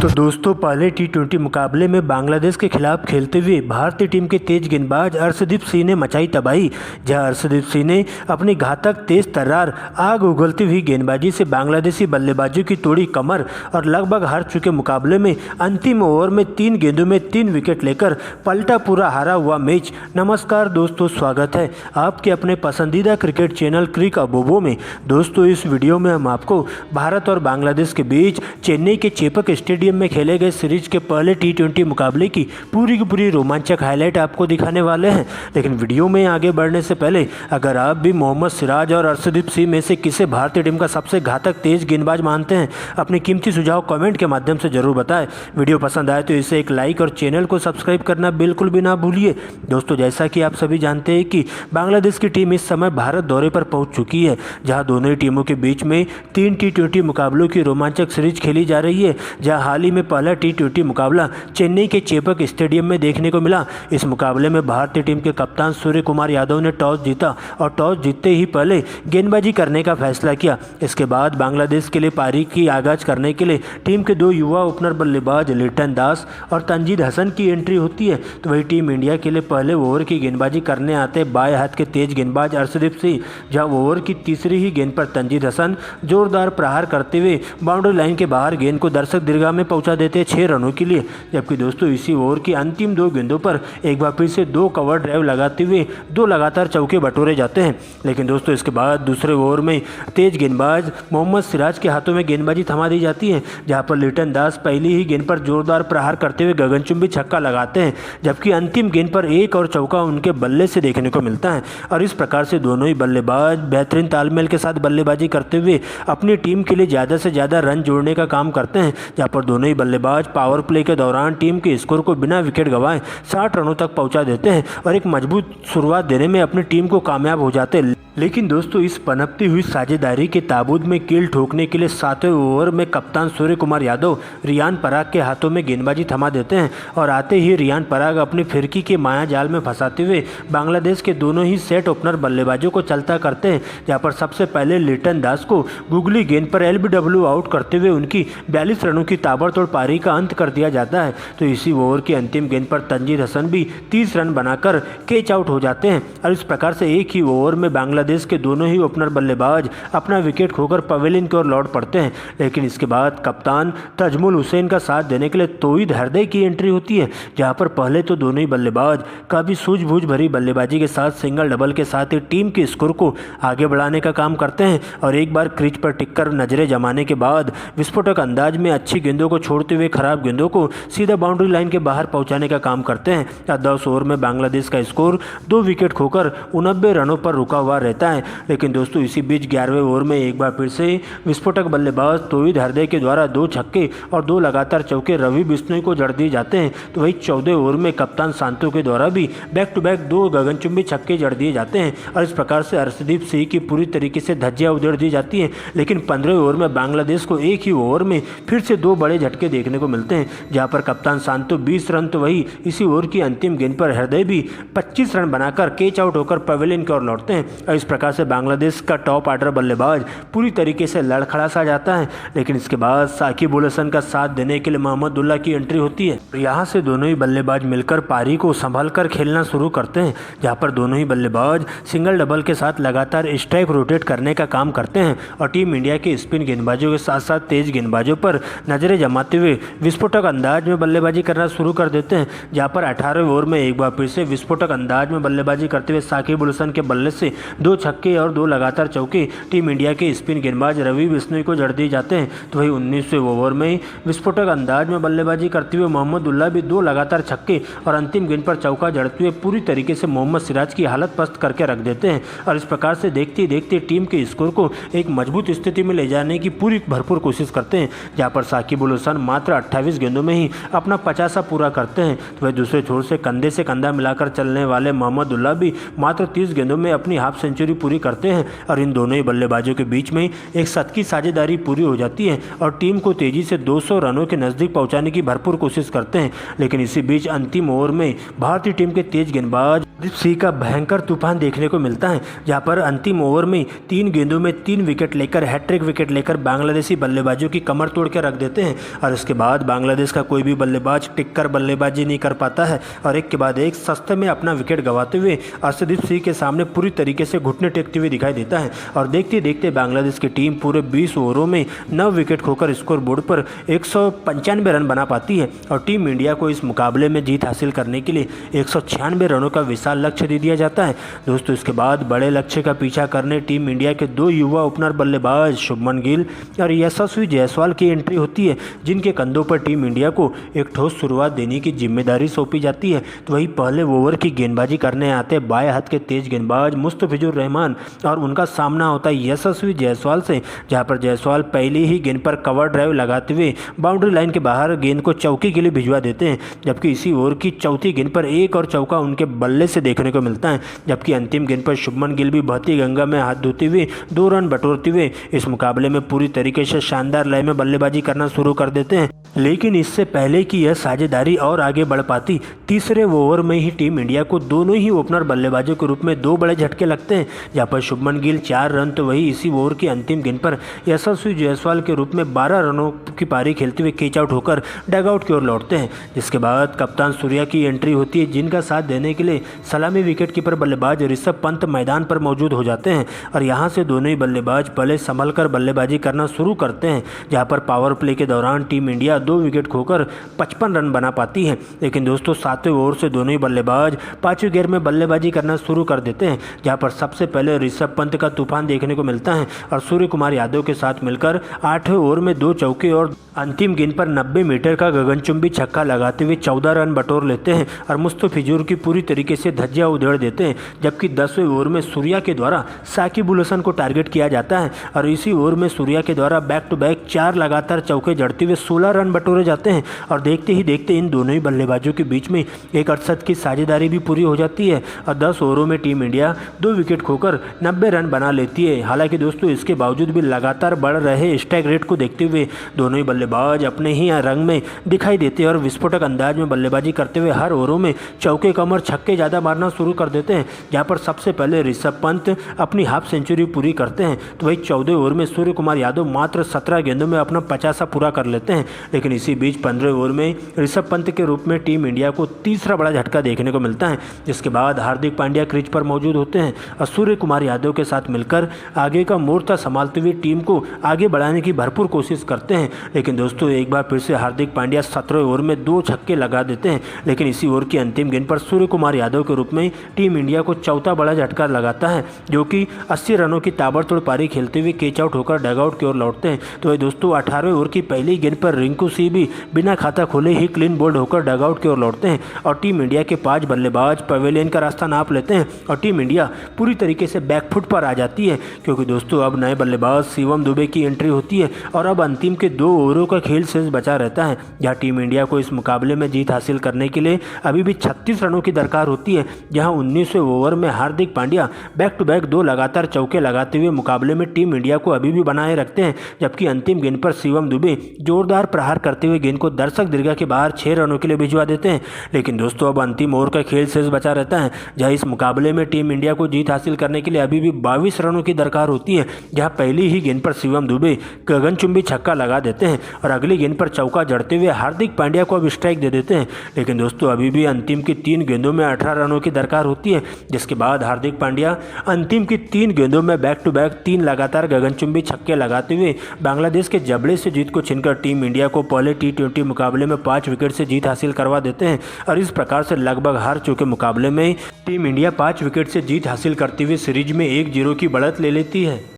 तो दोस्तों पहले टी20 मुकाबले में बांग्लादेश के खिलाफ खेलते हुए भारतीय टीम के तेज गेंदबाज अर्शदीप सिंह ने मचाई तबाही। जहां अर्शदीप सिंह ने अपनी घातक तेज तर्रार आग उगलती हुई गेंदबाजी से बांग्लादेशी बल्लेबाजों की तोड़ी कमर और लगभग हार चुके मुकाबले में अंतिम ओवर में 3 गेंदों में 3 विकेट लेकर पलटा पूरा हारा हुआ मैच। नमस्कार दोस्तों, स्वागत है आपके अपने पसंदीदा क्रिकेट चैनल क्रिक अबोबो में। दोस्तों इस वीडियो में हम आपको भारत और बांग्लादेश के बीच चेन्नई के चेपक स्टेडियम में खेले गए सीरीज के पहले टी20 मुकाबले की पूरी रोमांचक हाईलाइट आपको दिखाने वाले हैं। लेकिन वीडियो में आगे बढ़ने से पहले अगर आप भी मोहम्मद सिराज और अर्शदीप सिंह में से किसे भारतीय टीम का सबसे घातक तेज गेंदबाज मानते हैं, अपने कीमती सुझाव कमेंट के माध्यम से जरूर बताएं। वीडियो पसंद आए तो इसे एक लाइक और चैनल को सब्सक्राइब करना बिल्कुल भी ना भूलिए। दोस्तों जैसा कि आप सभी जानते हैं कि बांग्लादेश की टीम इस समय भारत दौरे पर पहुंच चुकी है, जहां दोनों ही टीमों के बीच में 3 टी20 मुकाबलों की रोमांचक सीरीज खेली जा रही है। जहां हाल ही में पहला टी20 मुकाबला चेन्नई के चेपक स्टेडियम में देखने को मिला। इस मुकाबले में भारतीय टीम के कप्तान सूर्य कुमार यादव ने टॉस जीता और टॉस जीतते ही पहले गेंदबाजी करने का फैसला किया। इसके बाद बांग्लादेश के लिए पारी की आगाज करने के लिए टीम के 2 युवा ओपनर बल्लेबाज लिटन दास और तंजीद हसन की एंट्री होती है। तो वही टीम इंडिया के लिए पहले ओवर की गेंदबाजी करने आते बाएं हाथ के तेज गेंदबाज अर्शदीप सिंह, जहां ओवर की तीसरी ही गेंद पर तंजीद हसन जोरदार प्रहार करते हुए बाउंड्री लाइन के बाहर गेंद को दर्शक दीर्घा में पहुंचा देते हैं 6 रनों के लिए। जबकि दोस्तों इसी ओवर की अंतिम 2 गेंदों पर एक बार फिर से 2 कवर ड्राइव लगाते हुए 2 लगातार चौके बटोरे जाते हैं। लेकिन दोस्तों इसके बाद दूसरे ओवर में तेज गेंदबाज मोहम्मद सिराज के हाथों में गेंदबाजी थमा दी जाती है, जहां पर लिटन दास पहली ही गेंद पर जोरदार प्रहार करते हुए गगनचुंबी छक्का लगाते हैं। जबकि अंतिम गेंद पर एक और चौका उनके बल्ले से देखने को मिलता है। और इस प्रकार से दोनों ही बल्लेबाज बेहतरीन तालमेल के साथ बल्लेबाजी करते हुए अपनी टीम के लिए ज़्यादा से ज़्यादा रन जोड़ने का काम करते हैं। जहाँ पर दोनों ही बल्लेबाज पावर प्ले के दौरान टीम के स्कोर को बिना विकेट गंवाए 60 रनों तक पहुंचा देते हैं और एक मजबूत शुरुआत देने में अपनी टीम को कामयाब हो जाते हैं। लेकिन दोस्तों इस पनपती हुई साझेदारी के ताबूत में कील ठोकने के लिए 7वें ओवर में कप्तान सूर्य कुमार यादव रियान पराग के हाथों में गेंदबाजी थमा देते हैं और आते ही रियान पराग अपनी फिरकी के माया जाल में फंसाते हुए बांग्लादेश के दोनों ही सेट ओपनर बल्लेबाजों को चलता करते हैं। जहाँ पर सबसे पहले लिटन दास को गुगली गेंद पर LBW आउट करते हुए उनकी 42 रनों की ताबड़तोड़ पारी का अंत कर दिया जाता है। तो इसी ओवर की अंतिम गेंद पर तंजीद हसन भी 30 रन बनाकर कैच आउट हो जाते हैं। और इस प्रकार से एक ही ओवर में बांग्लादेश के दोनों ही ओपनर बल्लेबाज अपना विकेट खोकर पवेलियन की ओर लौट पड़ते हैं। लेकिन इसके बाद कप्तान तजमुल हुसैन का साथ देने के लिए तौहीद हरदई की एंट्री होती है, जहां पर पहले तो दोनों ही बल्लेबाज काफ़ी सूझबूझ भरी बल्लेबाजी के साथ सिंगल डबल के साथ ही टीम के स्कोर को आगे बढ़ाने का काम करते हैं। और एक बार क्रीज पर टिककर नजरें जमाने के बाद विस्फोटक अंदाज में अच्छी गेंदों को छोड़ते हुए खराब गेंदों को सीधा बाउंड्री लाइन के बाहर पहुंचाने का काम करते हैं। 10 ओवर में बांग्लादेश का स्कोर 2 विकेट खोकर 89 रनों पर रुका हुआ रहता है। लेकिन दोस्तों इसी बीच 11वें ओवर में एक बार फिर से विस्फोटक बल्लेबाज तौहीद हरदई के द्वारा 2 छक्के और 2 लगातार चौके रवि बिश्नोई को जड़ दिए जाते हैं। तो वही 14वें ओवर में कप्तान सांतो के द्वारा भी बैक टू बैक 2 गगनचुंबी छक्के जड़ दिए जाते हैं और इस प्रकार से अर्शदीप सिंह की पूरी तरीके से धज्जियां उधेड़ दी जाती हैं। लेकिन 15वें ओवर में बांग्लादेश को एक ही ओवर में फिर से 2 बड़े झटके देखने को मिलते हैं, जहां पर कप्तान सांतो 20 रन तो वही इसी ओवर की अंतिम गेंद पर हरदई भी 25 रन बनाकर कैच आउट होकर पवेलियन की ओर लौटते हैं। और इस प्रकार से बांग्लादेश का टॉप ऑर्डर बल्लेबाज पूरी तरीके से लड़खड़ा सा जाता है। लेकिन इसके बाद साकिब उल हसन का साथ देने के लिए मोहम्मदुल्लाह की एंट्री होती है। यहाँ से दोनों ही बल्लेबाज मिलकर पारी को संभाल कर खेलना शुरू करते हैं, जहाँ पर दोनों ही बल्लेबाज सिंगल डबल के साथ लगातार स्ट्राइक रोटेट करने का काम करते हैं और टीम इंडिया के स्पिन गेंदबाजों के साथ साथ तेज गेंदबाजों पर नजरें जमाते हुए विस्फोटक अंदाज में बल्लेबाजी करना शुरू कर देते हैं। जहाँ पर 18वें ओवर में एक बार फिर से विस्फोटक अंदाज में बल्लेबाजी करते हुए साकिब उल हसन के बल्ले से 2 छक्के और 2 लगातार चौके टीम इंडिया के स्पिन गेंदबाज रवि बिश्नोई को जड़ दिए जाते हैं। तो वही 19वें ओवर में विस्फोटक अंदाज में बल्लेबाजी करते हुए मोहम्मदुल्लाह भी 2 लगातार छक्के और अंतिम गेंद पर चौका जड़ते हुए पूरी तरीके से मोहम्मद सिराज की हालत पस्त करके रख देते हैं। और इस प्रकार से देखते ही देखते टीम के स्कोर को एक मजबूत स्थिति में ले जाने की पूरी भरपूर कोशिश करते हैं, जहाँ पर साकिब उल हसन मात्र 28 गेंदों में ही अपना 50 पूरा करते हैं। तो वह दूसरे छोर से कंधा मिलाकर चलने वाले मोहम्मदुल्लाह भी मात्र 30 गेंदों में अपनी हाफ सेंचुरी पूरी करते हैं। और इन दोनों ही बल्लेबाजों के बीच में एक शतकी साझेदारी पूरी हो जाती है और टीम को तेजी से 200 रनों के नजदीक पहुंचाने की भरपूर कोशिश करते हैं। लेकिन इसी बीच अंतिम ओवर में भारतीय टीम के तेज गेंदबाज अर्शदीप सिंह का भयंकर तूफान देखने को मिलता है, जहां पर अंतिम ओवर में 3 गेंदों में 3 विकेट लेकर हैट्रिक विकेट लेकर बांग्लादेशी बल्लेबाजों की कमर तोड़ के रख देते हैं और इसके बाद बांग्लादेश का कोई भी बल्लेबाज टिककर बल्लेबाजी नहीं कर पाता है और एक के बाद एक सस्ते में अपना विकेट गंवाते हुए अर्शदीप सिंह के सामने पूरी तरीके से घुटने टेकते हुए दिखाई देता है। और देखते देखते बांग्लादेश की टीम पूरे 20 ओवरों में 9 विकेट खोकर स्कोर बोर्ड पर 195 रन बना पाती है और टीम इंडिया को इस मुकाबले में जीत हासिल करने के लिए 196 रनों का विशाल लक्ष्य दे दिया जाता है। दोस्तों इसके बाद बड़े लक्ष्य का पीछा करने टीम इंडिया के 2 युवा ओपनर बल्लेबाज शुभमन गिल और यशस्वी जायसवाल की एंट्री होती है, जिनके कंधों पर टीम इंडिया को एक ठोस शुरुआत देने की जिम्मेदारी सौंपी जाती है। तो वही पहले ओवर की गेंदबाजी करने आते बाएं हाथ के तेज गेंदबाज मुस्तफिजुर रहमान और उनका सामना होता है यशस्वी जायसवाल से, जहां पर जायसवाल पहली ही गेंद पर कवर ड्राइव लगाते हुए बाउंड्री लाइन के बाहर गेंद को चौके के लिए भिजवा देते हैं। जबकि इसी ओवर की चौथी गेंद पर एक और चौका उनके बल्ले से देखने को मिलता है। जबकि अंतिम गेंद पर शुभमन गिल भी बहती गंगा में हाथ धोते हुए 2 रन बटोरते हुए इस मुकाबले में पूरी तरीके से शानदार लय में बल्लेबाजी करना शुरू कर देते हैं। लेकिन इससे पहले कि यह साझेदारी और आगे बढ़ पाती, तीसरे ओवर में ही टीम इंडिया को दोनों ही ओपनर बल्लेबाजों के रूप में 2 बड़े झटके लगते हैं, जहां पर शुभमन गिल 4 रन तो वही इसी ओवर की अंतिम गेंद पर यशस्वी जायसवाल के रूप में 12 रनों की पारी खेलते हुए कैच आउट होकर डगआउट की ओर लौटते हैं। जिसके बाद कप्तान सूर्या की एंट्री होती है, जिनका साथ देने के लिए सलामी विकेटकीपर बल्लेबाज ऋषभ पंत मैदान पर मौजूद हो जाते हैं और यहां से दोनों ही बल्लेबाज पहले संभल कर बल्लेबाजी करना शुरू करते हैं, जहां पर पावर प्ले के दौरान टीम इंडिया 2 विकेट खोकर 55 रन बना पाती है। लेकिन दोस्तों 7वें ओवर से दोनों ही बल्लेबाज 5वें गेयर में बल्लेबाजी करना शुरू कर देते हैं, जहां पर सबसे पहले ऋषभ पंत का तूफान देखने को मिलता है और सूर्य कुमार यादव के साथ मिलकर 8वें ओवर में 2 चौके और अंतिम गेंद पर 90 मीटर का गगनचुंबी छक्का लगाते हुए 14 रन बटोर लेते हैं और मुस्तफिजुर की पूरी तरीके से धज्जियां उधेड़ देते हैं। जबकि 10वें ओवर में सूर्या के द्वारा साकिब अल हसन को टारगेट किया जाता है और इसी ओवर में सूर्या के द्वारा बैक टू बैक 4 लगातार चौके जड़ते हुए 16 रन बटोरे जाते हैं और देखते ही देखते इन दोनों ही बल्लेबाजों के बीच में एक अड़सठ की साझेदारी भी पूरी हो जाती है और 10 ओवरों में टीम इंडिया 2 विकेट खोकर 90 रन बना लेती है। हालांकि दोस्तों इसके बावजूद भी लगातार बढ़ रहे स्ट्राइक रेट को देखते हुए दोनों ही बल्लेबाज अपने ही रंग में दिखाई देते हैं और विस्फोटक अंदाज में बल्लेबाजी करते हुए हर ओवरों में चौके कम और छक्के ज़्यादा मारना शुरू कर देते हैं, जहां पर सबसे पहले ऋषभ पंत अपनी हाफ सेंचुरी पूरी करते हैं। तो वही 14वें ओवर में सूर्य कुमार यादव मात्र 17 गेंदों में अपना 50 पूरा कर लेते हैं। लेकिन इसी बीच 15वें ओवर में ऋषभ पंत के रूप में टीम इंडिया को तीसरा बड़ा झटका देखने को मिलता है, जिसके बाद हार्दिक पांड्या क्रीज पर मौजूद होते हैं और सूर्य कुमार यादव के साथ मिलकर आगे का मोर्चा संभालते हुए टीम को आगे बढ़ाने की भरपूर कोशिश करते हैं। लेकिन दोस्तों एक बार फिर से हार्दिक पांड्या 17वें ओवर में 2 छक्के लगा देते हैं। लेकिन इसी ओवर की अंतिम गेंद पर सूर्य कुमार यादव के रूप में टीम इंडिया को चौथा बड़ा झटका लगाता है, जो कि 80 रनों की ताबड़तोड़ पारी खेलते हुए कैच आउट होकर डगआउट की ओर लौटते हैं। तो वही दोस्तों 18वें ओवर की पहली गेंद पर रिंकू सिंह भी बिना खाता खोले ही क्लीन बोल्ड होकर डगआउट की ओर लौटते हैं और टीम इंडिया के 5 बल्लेबाज पवेलियन का रास्ता नाप लेते हैं और टीम इंडिया पूरी तरीके से बैकफुट पर आ जाती है, क्योंकि दोस्तों अब नए बल्लेबाज शिवम दुबे की एंट्री होती है और अब अंतिम के 2 ओवरों का खेल शेष बचा रहता है, जहां टीम इंडिया को इस मुकाबले में जीत हासिल करने के लिए अभी भी 36 रनों की दरकार होती है। जहां 19वें ओवर में Hardik Pandya back to back 2 लगातार चौके लगाते हुए मुकाबले में टीम इंडिया को अभी भी बनाए रखते हैं, जबकि अंतिम गेंद पर शिवम दुबे जोरदार प्रहार करते हुए गेंद को दर्शक दीर्घा के बाहर 6 रनों के लिए भिजवा देते हैं। लेकिन दोस्तों अब अंतिम ओवर का खेल शेष बचा रहता है, जहां इस मुकाबले में टीम इंडिया को जीत हासिल करने के लिए अभी भी 22 रनों की दरकार होती है, जहां पहली ही गेंद पर शिवम दुबे गगनचुंबी छक्का लगा देते हैं और अगली गेंद पर चौका जड़ते हुए हार्दिक पांड्या को अब स्ट्राइक दे देते हैं। लेकिन दोस्तों अभी भी अंतिम की 3 गेंदों में 18 रनों की दरकार होती है, जिसके बाद हार्दिक पांड्या अंतिम की 3 गेंदों में बैक टू बैक 3 लगातार गगनचुंबी छक्के लगाते हुए बांग्लादेश के जबड़े से जीत को छीनकर टीम इंडिया को पहले T20 मुकाबले में 5 विकेट से जीत हासिल करवा देते हैं और इस प्रकार से लगभग हार चुके मुकाबले में टीम इंडिया 5 विकेट से जीत हासिल करते हुए सीरीज में 1-0 की बढ़त ले लेती है।